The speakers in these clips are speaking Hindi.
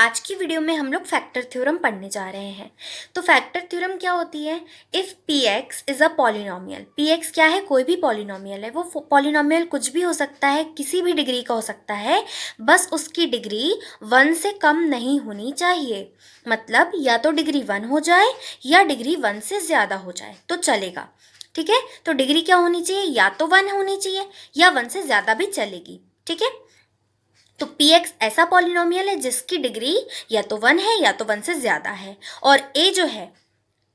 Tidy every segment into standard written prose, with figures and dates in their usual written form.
आज की वीडियो में हम लोग फैक्टर थ्योरम पढ़ने जा रहे हैं। तो फैक्टर थ्योरम क्या होती है? If P x is a polynomial, P x क्या है? कोई भी पॉलिनोमियल है। वो पॉलिनोमियल कुछ भी हो सकता है, किसी भी डिग्री का हो सकता है, बस उसकी डिग्री 1 से कम नहीं होनी चाहिए। मतलब या तो डिग्री 1 हो जाए या डिग्री 1 से ज़्यादा हो जाए तो चलेगा। ठीक है, तो डिग्री क्या होनी चाहिए? या तो 1 होनी चाहिए या 1 से ज़्यादा भी चलेगी। ठीक है, तो पी एक्स ऐसा पॉलिनोमियल है जिसकी डिग्री या तो 1 है या तो 1 से ज़्यादा है। और ए जो है,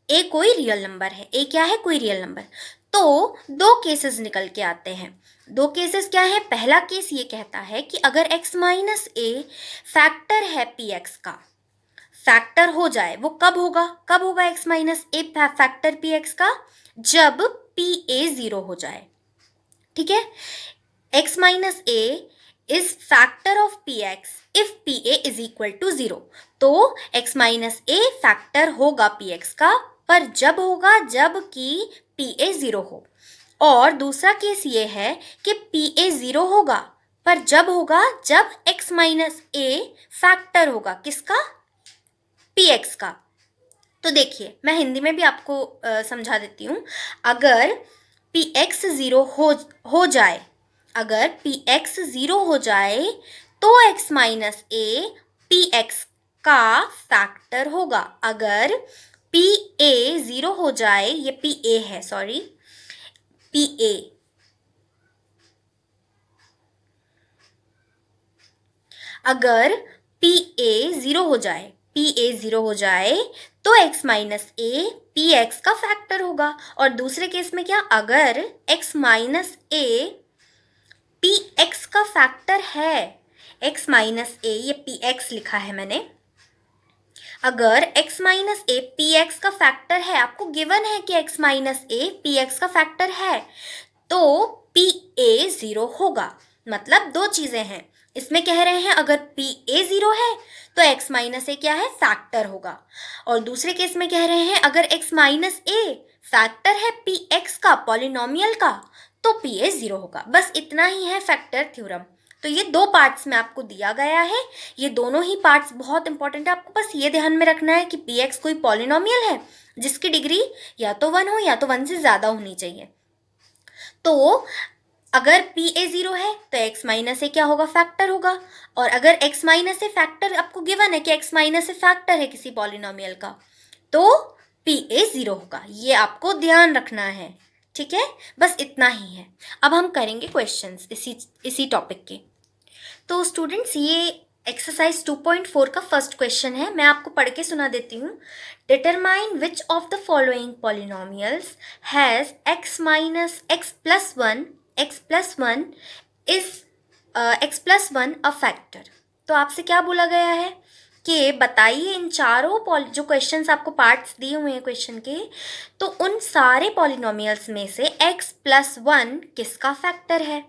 ए कोई रियल नंबर है। ए क्या है? कोई रियल नंबर। तो दो केसेस निकल के आते हैं। दो केसेस क्या है? पहला केस ये कहता है कि अगर x माइनस ए फैक्टर है पी एक्स का, फैक्टर हो जाए, वो कब होगा? कब होगा x minus a factor P x का? जब पी ए 0 हो जाए। ठीक है, x minus a is factor of p x if p a is equal to 0। तो x माइनस ए फैक्टर होगा पी एक्स का, पर जब होगा जब कि पी ए 0 हो। और दूसरा केस ये है कि पी ए 0 होगा, पर जब होगा जब x माइनस ए फैक्टर होगा किसका? पी एक्स का। तो देखिए, मैं हिंदी में भी आपको समझा देती हूँ। अगर पी एक्स 0 हो जाए, अगर पी एक्स 0 हो जाए तो x minus A P x का फैक्टर होगा। अगर पी ए 0 हो जाए, ये पी ए है, सॉरी, पी ए, अगर पी ए 0 हो जाए, पी ए 0 हो जाए तो x minus A P x का फैक्टर होगा। और दूसरे केस में क्या? अगर x minus A P x का फैक्टर है, x माइनस ए, ये पी एक्स लिखा है मैंने, अगर x minus A P x का फैक्टर है, आपको गिवन है कि x minus A P x का फैक्टर है, तो पी ए 0 होगा। मतलब दो चीज़ें हैं इसमें, कह रहे हैं अगर पी ए 0 है तो x माइनस ए क्या है? फैक्टर होगा। और दूसरे केस में कह रहे हैं अगर x माइनस ए फैक्टर है पी एक्स का, पॉलिनोमियल का, तो पी ए 0 होगा। बस इतना ही है फैक्टर थ्योरम। तो ये दो पार्ट्स में आपको दिया गया है। ये दोनों ही पार्ट्स बहुत इंपॉर्टेंट है। आपको बस ये ध्यान में रखना है कि पी एक्स कोई पॉलिनोमियल है जिसकी डिग्री या तो 1 हो या तो 1 से ज़्यादा होनी चाहिए। तो अगर पी ए 0 है तो x माइनस ए क्या होगा? फैक्टर होगा। और अगर x माइनस ए फैक्टर, आपको गिवन है कि x माइनस ए फैक्टर है किसी पॉलिनोमियल का, तो पी ए 0 होगा। ये आपको ध्यान रखना है। ठीक है, बस इतना ही है। अब हम करेंगे क्वेश्चंस इसी टॉपिक के। तो स्टूडेंट्स, ये एक्सरसाइज 2.4 का फर्स्ट क्वेश्चन है। मैं आपको पढ़ के सुना देती हूँ। Determine which of the following polynomials has x minus x plus 1 is x plus 1 a factor. तो आपसे क्या बोला गया है कि बताइए इन चारों जो क्वेश्चंस आपको पार्ट्स दिए हुए हैं क्वेश्चन के, तो उन सारे पॉलिनोमियल्स में से x प्लस 1 किसका फैक्टर है।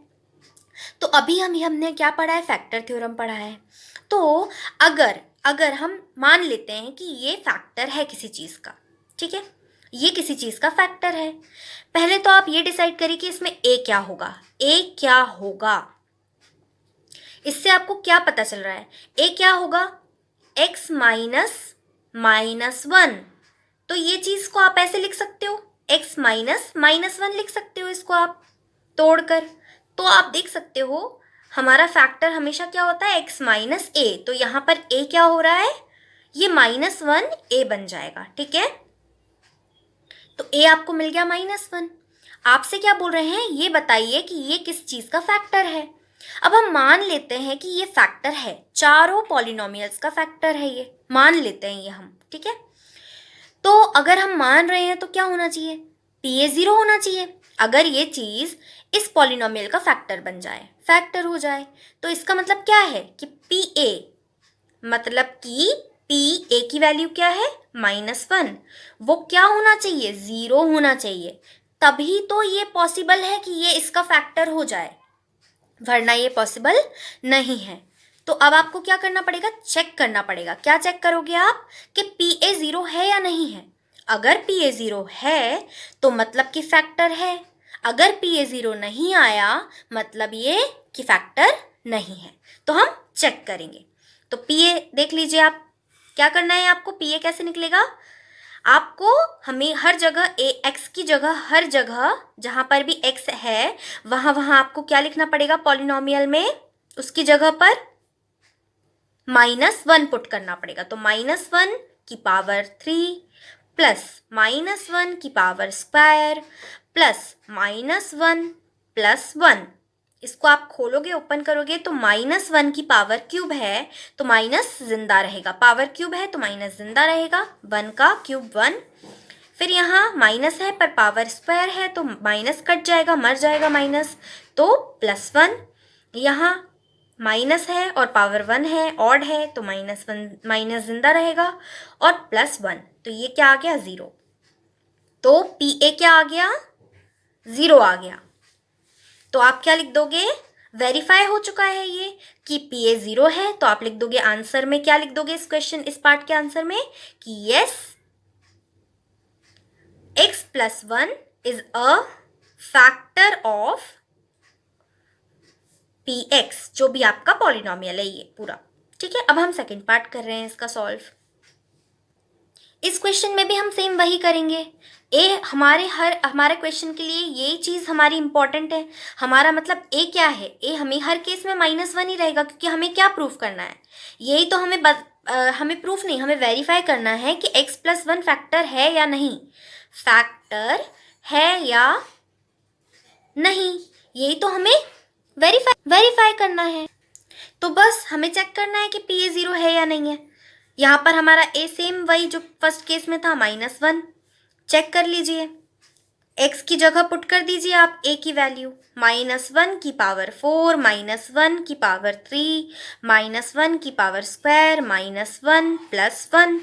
तो अभी हमने क्या पढ़ा है? फैक्टर थ्योरम पढ़ा है। तो अगर हम मान लेते हैं कि ये फैक्टर है किसी चीज़ का, ठीक है, ये किसी चीज़ का फैक्टर है, पहले तो आप ये डिसाइड करिए कि इसमें ए क्या होगा। ए क्या होगा, इससे आपको क्या पता चल रहा है? ए क्या होगा? x minus 1। तो ये चीज़ को आप ऐसे लिख सकते हो, x माइनस -1 लिख सकते हो इसको आप तोड़कर। तो आप देख सकते हो हमारा फैक्टर हमेशा क्या होता है? x माइनस ए। तो यहाँ पर a क्या हो रहा है? ये -1 a बन जाएगा। ठीक है, तो a आपको मिल गया -1। आपसे क्या बोल रहे हैं? ये बताइए कि ये किस चीज़ का फैक्टर है। अब हम मान लेते हैं कि ये फैक्टर है, चारों पॉलिनोमियल्स का फैक्टर है, ये मान लेते हैं ये हम। ठीक है, तो अगर हम मान रहे हैं तो क्या होना चाहिए? पी ए 0 होना चाहिए। अगर ये चीज़ इस पॉलिनोमियल का फैक्टर बन जाए, फैक्टर हो जाए, तो इसका मतलब क्या है कि पी ए, मतलब कि पी ए की वैल्यू क्या है? -1। वो क्या होना चाहिए? 0 होना चाहिए। तभी तो ये पॉसिबल है कि ये इसका फैक्टर हो जाए, वरना ये पॉसिबल नहीं है। तो अब आपको क्या करना पड़ेगा? चेक करना पड़ेगा। क्या चेक करोगे आप? कि पी ए 0 है या नहीं है। अगर पी ए 0 है तो मतलब कि फैक्टर है। अगर पी ए 0 नहीं आया मतलब ये कि फैक्टर नहीं है। तो हम चेक करेंगे। तो पी ए देख लीजिए आप, क्या करना है आपको, पी ए कैसे निकलेगा, आपको हमें हर जगह ए एक्स की जगह, हर जगह जहाँ पर भी एक्स है वहाँ वहाँ आपको क्या लिखना पड़ेगा पॉलिनोमियल में, उसकी जगह पर -1 पुट करना पड़ेगा। तो -1 की पावर 3 प्लस -1 की पावर स्क्वायर प्लस -1 प्लस 1, इसको आप खोलोगे ओपन करोगे तो -1 की पावर क्यूब है तो माइनस जिंदा रहेगा, पावर क्यूब है तो माइनस जिंदा रहेगा, 1 का क्यूब 1, फिर यहाँ माइनस है पर पावर स्क्वायर है तो माइनस कट जाएगा, मर जाएगा माइनस, तो +1, यहाँ माइनस है और पावर 1 है, ऑड है तो -1 माइनस जिंदा रहेगा, और +1, तो ये क्या आ गया 0, तो पी ए क्या आ गया 0 आ गया। तो आप क्या लिख दोगे, वेरीफाई हो चुका है ये कि पी ए 0 है, तो आप लिख दोगे आंसर में, क्या लिख दोगे इस क्वेश्चन, इस पार्ट के आंसर में कि yes x + 1 is a factor of p x, जो भी आपका पॉलिनोमियल है ये पूरा। ठीक है, अब हम सेकंड पार्ट कर रहे हैं इसका सॉल्व। इस क्वेश्चन में भी हम सेम वही करेंगे। हमारे क्वेश्चन के लिए यही चीज़ हमारी इंपॉर्टेंट है। हमारा मतलब ए क्या है, ए हमें हर केस में -1 ही रहेगा, क्योंकि हमें क्या प्रूफ करना है, यही तो हमें प्रूफ नहीं, हमें वेरीफाई करना है कि x + 1 फैक्टर है या नहीं, फैक्टर है या नहीं, यही तो हमें वेरीफाई करना है। तो बस हमें चेक करना है कि पी ए 0 है या नहीं है। यहाँ पर हमारा ए सेम वही जो फर्स्ट केस में था -1, चेक कर लीजिए, x की जगह पुट कर दीजिए आप a की वैल्यू, -1 की पावर 4 -1 की पावर 3 -1 की पावर स्क्वायर -1 प्लस 1,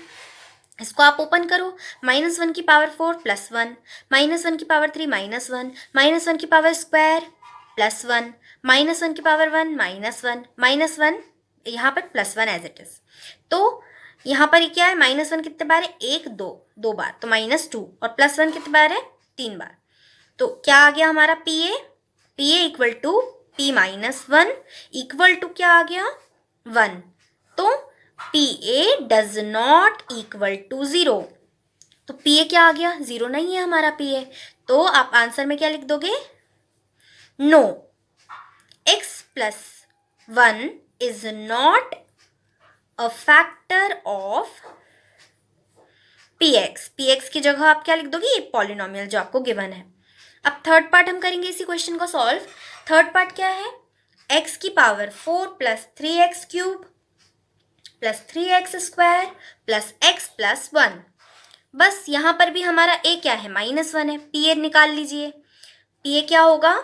इसको आप ओपन करो, -1 की पावर 4 प्लस 1 -1 की पावर 3 -1 -1 की पावर स्क्वायर प्लस 1 -1 की पावर 1 -1 यहाँ पर +1 एज इट इज। तो यहाँ पर क्या है, -1 कितने बार है, 1 2 बार, तो -2, और +1 कितने बार है, 3 बार। तो क्या आ गया हमारा p a equal to p - 1 equal to क्या आ गया 1, तो p a does not equal to 0, तो पी ए क्या आ गया 0 नहीं है हमारा पी ए, तो आप आंसर में क्या लिख दोगे, no x + 1 is not a factor of p x की जगह आप क्या लिख दोगे, ये पॉलिनोमियल जो आपको गिवन है। अब थर्ड पार्ट हम करेंगे इसी क्वेश्चन को सॉल्व। थर्ड पार्ट क्या है, x की पावर 4 + 3x³ + 3x² + x + 1, बस यहाँ पर भी हमारा a क्या है, -1 है, पी ए निकाल लीजिए, पी ए क्या होगा,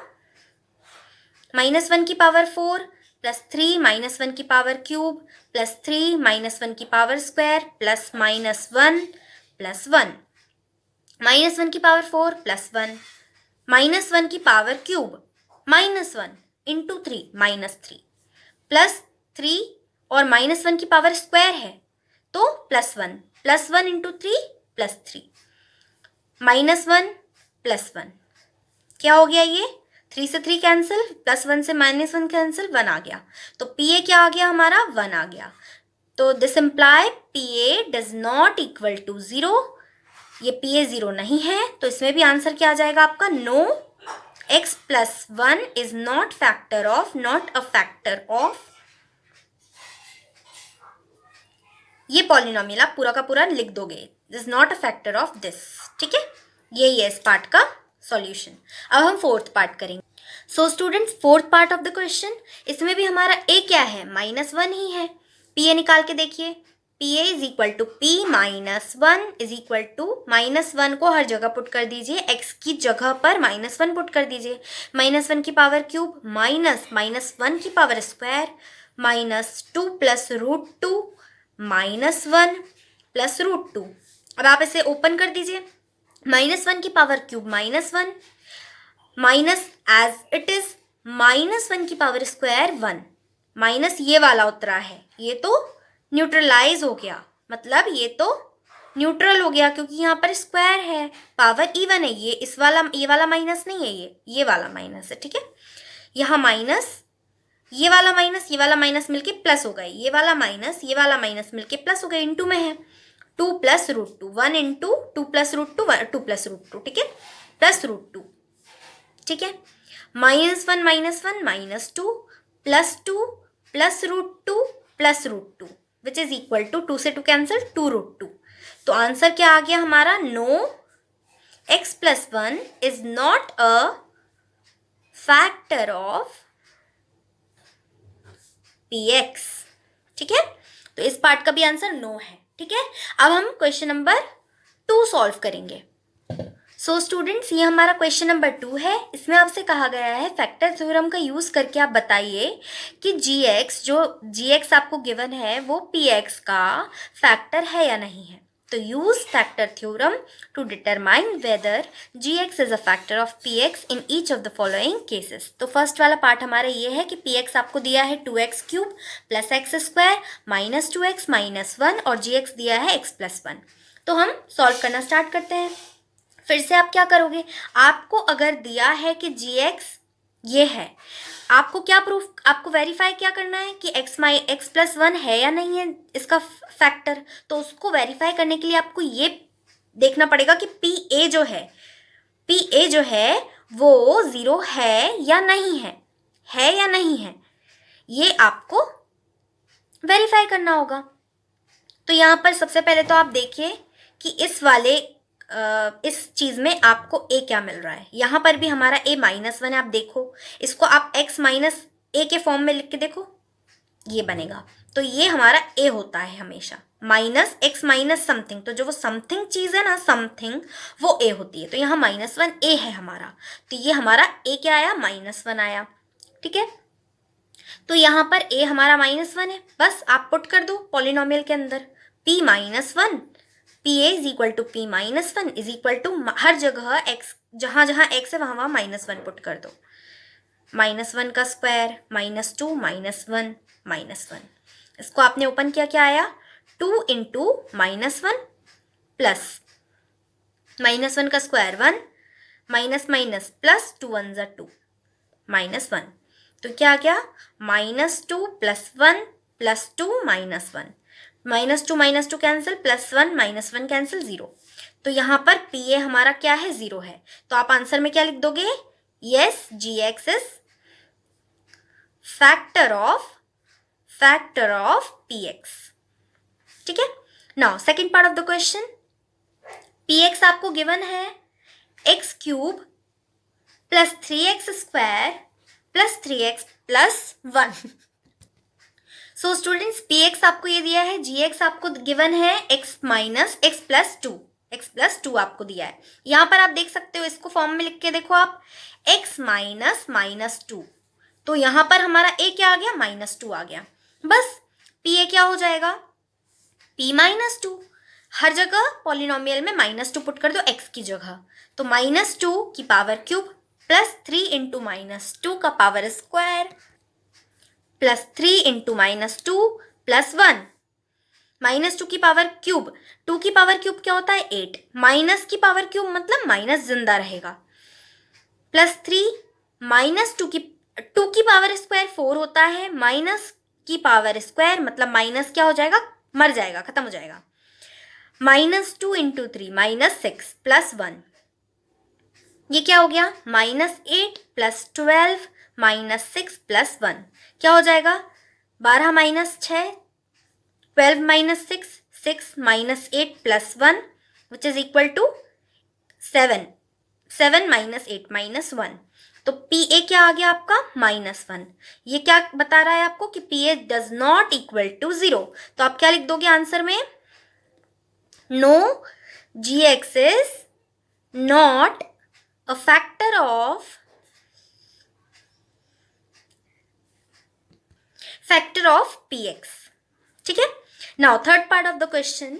-1 की पावर 4 + 3 -1 की पावर क्यूब + 3 -1 की पावर स्क्वायर प्लस -1 प्लस 1, -1 की पावर 4 + 1 -1 की पावर क्यूब -1 इंटू 3 -3 प्लस 3 और -1 की पावर स्क्वायर है तो +1 इंटू 3 + 3 -1 + 1, क्या हो गया ये, 3 से 3 कैंसिल, +1 से -1 कैंसिल, 1 आ गया, तो पी ए क्या आ गया हमारा 1 आ गया। तो this imply p a does not equal to 0, ये पी ए 0 नहीं है, तो इसमें भी आंसर क्या आ जाएगा आपका, no x + 1 is not a factor of, ये पॉलिनोमियल आप पूरा का पूरा लिख दोगे, is not a factor of this. ठीक है, यही है इस पार्ट का सॉल्यूशन। अब हम फोर्थ पार्ट करेंगे। So students, fourth part of the question, इसमें भी हमारा a क्या है, -1 ही है, पी ए निकाल के देखिए, p a is equal to p - 1 is equal to -1 को हर जगह पुट कर दीजिए, x की जगह पर -1 पुट कर दीजिए, -1 की पावर क्यूब -1 की पावर स्क्वायर -2 + √2 -1 + √2। अब आप इसे ओपन कर दीजिए, -1 की power cube -1 minus as it is -1 की पावर स्क्वायर 1, माइनस ये वाला उतरा है, ये तो न्यूट्रलाइज हो गया, मतलब ये तो न्यूट्रल हो गया क्योंकि यहाँ पर स्क्वायर है, पावर इवन है, ये वाला माइनस नहीं है, ये वाला माइनस है। ठीक है, यहाँ माइनस ये वाला माइनस मिलके प्लस हो गए, ये वाला माइनस मिलके प्लस हो गए, इंटू में है 2 plus root 2, 1 into 2 plus root 2, 2 plus root 2, ठीक है, प्लस रूट 2, ठीक है, -1 -2 plus root 2 plus root 2 which is equal to 2 से 2 कैंसिल 2 रूट 2। तो आंसर क्या आ गया हमारा, no x plus 1 is not a factor of px, ठीक है। तो इस पार्ट का भी आंसर नो है, ठीक है। अब हम क्वेश्चन नंबर 2 सॉल्व करेंगे। सो स्टूडेंट्स, ये हमारा क्वेश्चन नंबर 2 है। इसमें आपसे कहा गया है फैक्टर थ्योरम का यूज़ करके आप बताइए कि gx आपको गिवन है वो px का फैक्टर है या नहीं है। तो use factor theorem to determine whether gx is a factor of px in each of the following cases. तो फर्स्ट वाला पार्ट हमारा ये है कि px आपको दिया है 2x cube plus x square minus 2x minus 1 और gx दिया है x प्लस 1। तो हम सॉल्व करना स्टार्ट करते हैं। फिर से आप क्या करोगे, आपको अगर दिया है कि gx ये है, आपको क्या प्रूफ, आपको वेरीफाई क्या करना है कि x प्लस 1 है या नहीं है इसका फैक्टर। तो उसको वेरीफाई करने के लिए आपको ये देखना पड़ेगा कि pa जो है वो 0 है या नहीं है या नहीं है, ये आपको वेरीफाई करना होगा। तो यहाँ पर सबसे पहले तो आप देखिए कि इस चीज़ में आपको a क्या मिल रहा है। यहाँ पर भी हमारा a -1 है, आप देखो इसको आप x माइनस a के फॉर्म में लिख के देखो, ये बनेगा। तो ये हमारा a होता है हमेशा, माइनस x माइनस समथिंग, तो जो वो समथिंग चीज़ है ना, समथिंग, वो a होती है। तो यहाँ -1 a है हमारा, तो ये हमारा a क्या आया, -1 आया, ठीक है। तो यहाँ पर a हमारा -1 है, बस आप पुट कर दो पॉलिनोमियल के अंदर, p -1 pa is equal to p -1 is equal to हर जगह x, जहाँ जहाँ x है वहाँ वहाँ -1 पुट कर दो, -1 का स्क्वायर -2 -1 -1, इसको आपने ओपन किया, क्या आया 2 इंटू -1 प्लस -1 का स्क्वायर 1 माइनस माइनस प्लस 2 1 ज़ा 2 -1, तो क्या आ गया -2 प्लस 1 प्लस 2 -1, -2 कैंसिल, +1 -1 कैंसिल, 0। तो यहाँ पर pa हमारा क्या है, 0 है। तो आप आंसर में क्या लिख दोगे, yes gx is factor of px, ठीक है। Now second part of the question, px आपको गिवन है x cube plus 3x square plus 3x plus 1। So students, px आपको ये दिया है, gx आपको गिवन है x माइनस x प्लस 2 आपको दिया है। यहाँ पर आप देख सकते हो, इसको फॉर्म में लिख के देखो आप, x -2, तो यहाँ पर हमारा a क्या आ गया, -2 आ गया। बस pa क्या हो जाएगा, p -2, हर जगह पॉलिनोमियल में -2 पुट कर दो x की जगह, तो -2 की पावर क्यूब प्लस 3 इंटू -2 का power square plus 3 into -2 plus 1, -2 की पावर क्यूब, 2 की पावर क्यूब क्या होता है 8, माइनस की पावर क्यूब मतलब माइनस जिंदा रहेगा, प्लस 3 -2 की पावर स्क्वायर 4 होता है, माइनस की पावर स्क्वायर मतलब माइनस क्या हो जाएगा, मर जाएगा, खत्म हो जाएगा, -2 इंटू 3 -6 प्लस 1, ये क्या हो गया, -8 प्लस 12 -6 प्लस 1, क्या हो जाएगा, 12 minus 6, 12 minus 6, 6 minus 8 plus 1 which is equal to 7, 7 minus 8 minus 1। तो pa क्या आ गया आपका, -1। ये क्या बता रहा है आपको कि pa does not equal to 0। तो आप क्या लिख दोगे आंसर में, no gx is not a factor of px, ठीक है। Now third part of the question,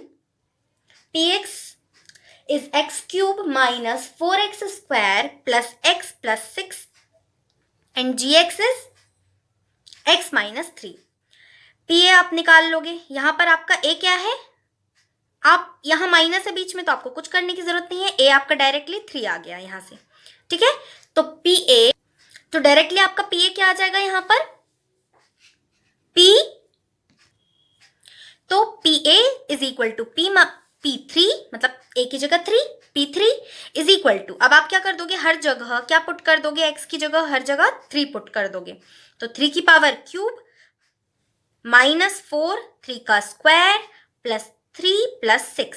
px is x cube minus 4x square plus x plus 6 and gx is x minus 3। pa आप निकाल लोगे, यहाँ पर आपका a क्या है, आप यहाँ माइनस है बीच में तो आपको कुछ करने की जरूरत नहीं है, a आपका डायरेक्टली 3 आ गया यहाँ से, ठीक है। तो pa, तो डायरेक्टली आपका pa क्या आ जाएगा यहाँ पर P, तो PA is equal to P3, मतलब A की जगह 3, P3 इज इक्वल टू, अब आप क्या कर दोगे, हर जगह क्या पुट कर दोगे, x की जगह हर जगह 3 पुट कर दोगे, तो 3 की पावर क्यूब -4, 3 का स्क्वायर प्लस 3 प्लस 6,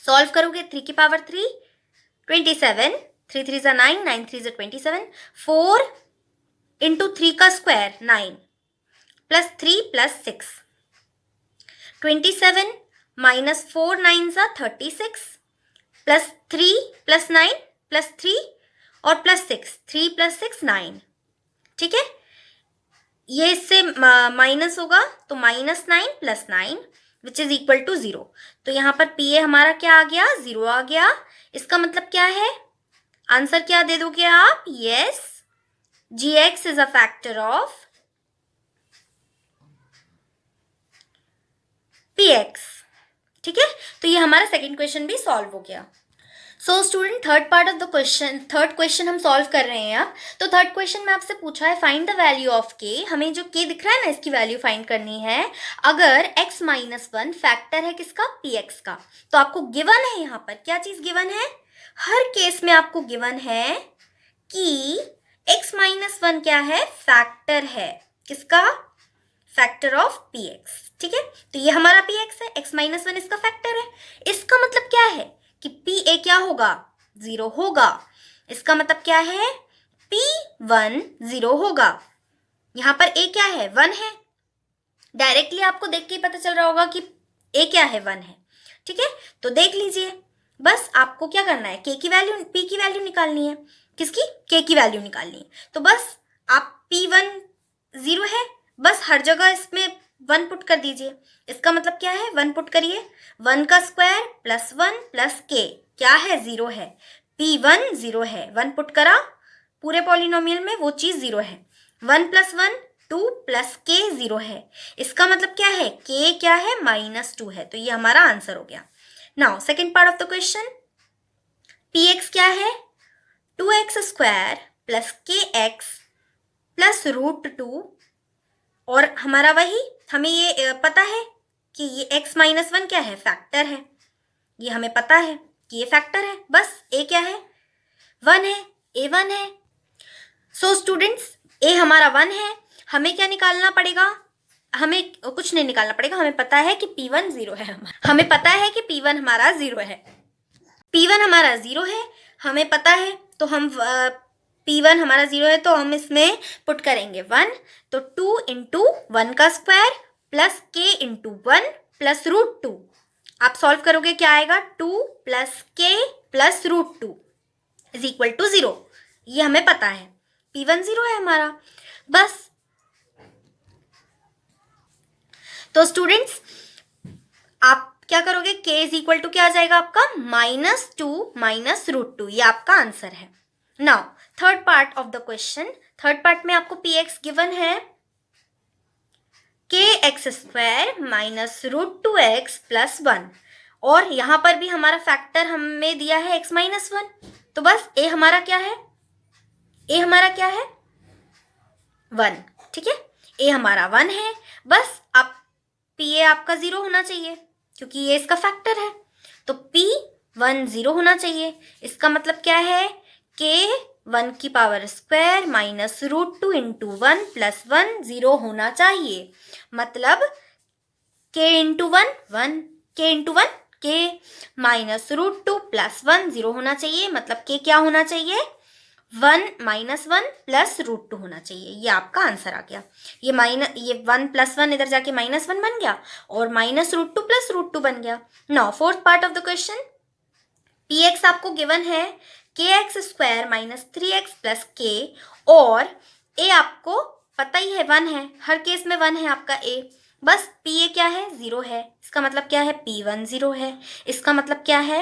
सॉल्व करोगे 3 की पावर 3, 27, 3 3 ज़ा 9, 9 3 ज़ा 27, 4 इंटू 3 का स्क्वायर 9 प्लस 3 प्लस 6, 27 -4 9 ज़ा 36 प्लस 3 प्लस 9 प्लस 3 और प्लस 6, 3 प्लस 6 9, ठीक है, ये इससे माइनस होगा तो -9 plus 9 which is equal to 0, तो यहाँ पर PA हमारा क्या आ गया, 0 आ गया, इसका मतलब क्या है, आंसर क्या दे दोगे आप, yes, GX is a factor of PX, ठीक है, तो ये हमारा सेकंड क्वेश्चन भी सॉल्व हो गया। So student, third part of the question, third question हम सॉल्व कर रहे हैं अब। तो थर्ड क्वेश्चन में आपसे पूछा है find the value of k, हमें जो k दिख रहा है ना, इसकी वैल्यू फाइंड करनी है अगर x - 1 फैक्टर है किसका, px का। तो आपको गिवन है, यहाँ पर क्या चीज गिवन है, हर केस में आपको गिवन है कि x - 1 क्या है, फैक्टर है किसका, फैक्टर ऑफ px, ठीक है, तो ये हमारा px है, x - 1 इसका फैक्टर है, इसका मतलब क्या है कि PA क्या होगा, 0 होगा, इसका मतलब क्या है, P1 0 होगा, यहाँ पर A क्या है, 1 है, डायरेक्टली आपको देख के ही पता चल रहा होगा कि A क्या है, 1 है, ठीक है, तो देख लीजिए, बस आपको क्या करना है, P की वैल्यू निकालनी है, किसकी, K की वैल्यू निकालनी है, तो बस आप P1 0 है, बस हर जगह इसमें 1 पुट कर दीजिए, इसका मतलब क्या है, 1 पुट करिए, 1 का स्क्वायर प्लस 1 प्लस k क्या है, 0 है, P1 0 है, 1 पुट करा, पूरे पॉलिनोमियल में वो चीज 0 है, 1 प्लस 1 2 प्लस k 0 है, इसका मतलब क्या है, k क्या है, -2 है, तो ये हमारा आंसर हो गया। Now second part of the question, px क्या है, 2x square plus kx plus √2, और हमारा वही, हमें ये पता है कि ये x - 1 क्या है, फैक्टर है, ये हमें पता है कि ये फैक्टर है, बस a क्या है, 1 है, a 1 है। सो स्टूडेंट्स, a हमारा 1 है, हमें क्या निकालना पड़ेगा, हमें कुछ नहीं निकालना पड़ेगा, हमें पता है कि P1 0 है, हमें पता है कि P1 हमारा 0 है, P1 हमारा 0 है, हमें पता है, तो हम P1 हमारा 0 है, तो हम इसमें पुट करेंगे 1, तो 2 इंटू 1 का square plus k into 1 plus √2, आप सॉल्व करोगे क्या आएगा, 2 plus k plus √2 is equal to 0, ये हमें पता है, P1 0 है हमारा, बस। तो स्टूडेंट्स, आप क्या करोगे, k इज इक्वल टू क्या आ जाएगा आपका, -2 माइनस √2, ये आपका आंसर है। Now third part of the question, third part में आपको px गिवन है kx square minus √2x plus 1, और यहाँ पर भी हमारा फैक्टर हमें दिया है x - 1, तो बस a हमारा क्या है, a हमारा क्या है, 1, ठीक है, a हमारा 1 है, बस आप PA आपका 0 होना चाहिए क्योंकि ये इसका फैक्टर है, तो P1 0 होना चाहिए, इसका मतलब क्या है, k 1 की power square minus √2 into 1 plus 1 0 होना चाहिए, मतलब k into 1 1, k into 1 k minus √2 plus 1 0 होना चाहिए, मतलब k क्या होना चाहिए, 1 - 1 प्लस √2 होना चाहिए, ये आपका आंसर आ गया, ये 1 प्लस 1 इधर जाके -1 बन गया और माइनस √2 प्लस √2 बन गया। Now fourth part of the question, px आपको गिवन है kx square minus 3x plus k, और a आपको पता ही है 1 है, हर केस में 1 है आपका a, बस pa क्या है, 0 है, इसका मतलब क्या है, P1 0 है, इसका मतलब क्या है,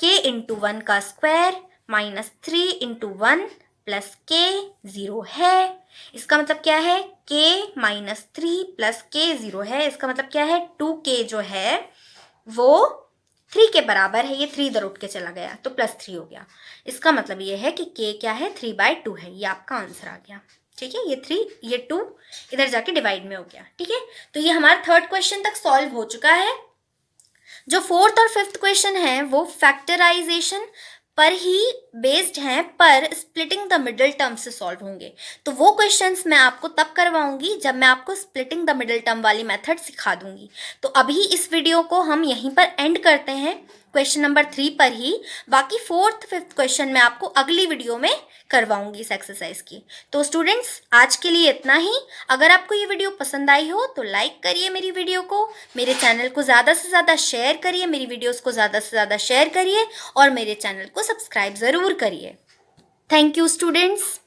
k इंटू 1 का square minus 3 into 1 plus k 0 है, इसका मतलब क्या है, k माइनस 3 प्लस k 0 है, इसका मतलब क्या है, 2k जो है वो 3 के बराबर है, ये 3 इधर उठ के चला गया तो +3 हो गया, इसका मतलब ये है कि k क्या है, 3/2 है, ये आपका आंसर आ गया। ठीक है, ये 3 ये 2 इधर जाके डिवाइड में हो गया। ठीक है, तो ये हमारा थर्ड क्वेश्चन तक सॉल्व हो चुका है। जो फोर्थ और फिफ्थ क्वेश्चन है वो फैक्टराइजेशन पर ही बेस्ड हैं, पर स्प्लिटिंग द मिडिल टर्म से सॉल्व होंगे। तो वो क्वेश्चंस मैं आपको तब करवाऊंगी जब मैं आपको स्प्लिटिंग द मिडिल टर्म वाली मेथड सिखा दूंगी। तो अभी इस वीडियो को हम यहीं पर एंड करते हैं, क्वेश्चन नंबर 3 पर ही। बाकी फोर्थ फिफ्थ क्वेश्चन मैं आपको अगली वीडियो में करवाऊंगी इस एक्सरसाइज की। तो स्टूडेंट्स, आज के लिए इतना ही। अगर आपको ये वीडियो पसंद आई हो तो लाइक करिए मेरी वीडियो को, मेरे चैनल को ज़्यादा से ज़्यादा शेयर करिए, मेरी वीडियोस को ज़्यादा से ज़्यादा शेयर करिए और मेरे चैनल को सब्सक्राइब ज़रूर करिए। Thank you students.